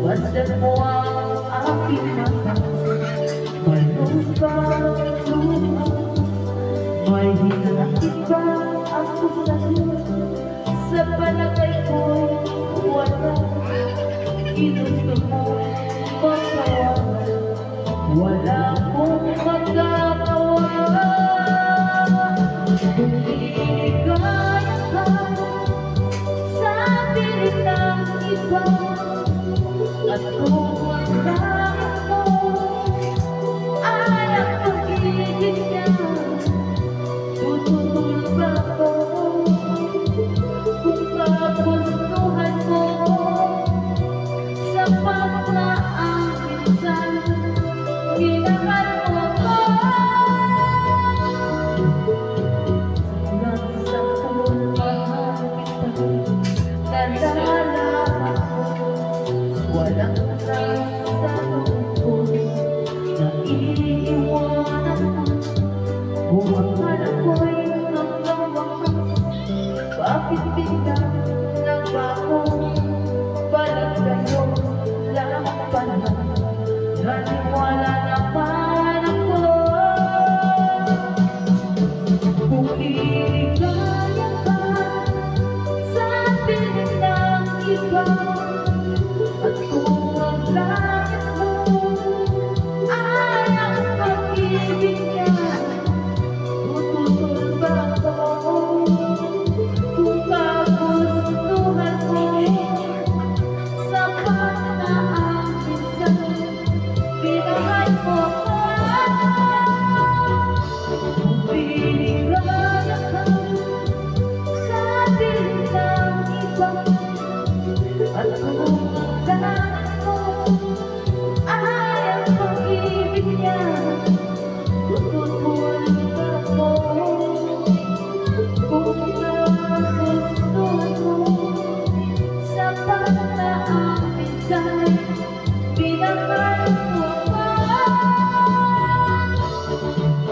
Masdan mo ang aking mata, may lupang lupa, may hinanakit ba ako sa'yo? Sa palagay ko'y wala, ginusto mo magkawalan, wala akong magagawa. Kung iligaya ka sa pilit ng iba, at kung ang langit mo ay ang pag-ibig niya, tututol ba ako? Kung kagustuhan mo sa pagkaan minsan, ginahal mo ako. Hanggang sa pulpahan kita, nalalaman ko, walang nasa loob ko, naiiwanan mo. Kung akala ko'y hanggang wakas, bakit biglang nagbago? Balik kayo lang pala, naniwala naman ako. Kung iligaya ka sa pilit ng iba, at kung ang langit mo ay ang pag-ibig niya, tututol ba ako? Kung kagustuhan mo sa pagkaan minsan, pinahal mo ako. Kung piligaya ka sa pilit ng iba, at kung ang langit mo ay ang pag-ibig niya, tututol ba ako? Kung kagustuhan mo sa pagkaan minsan, pinahal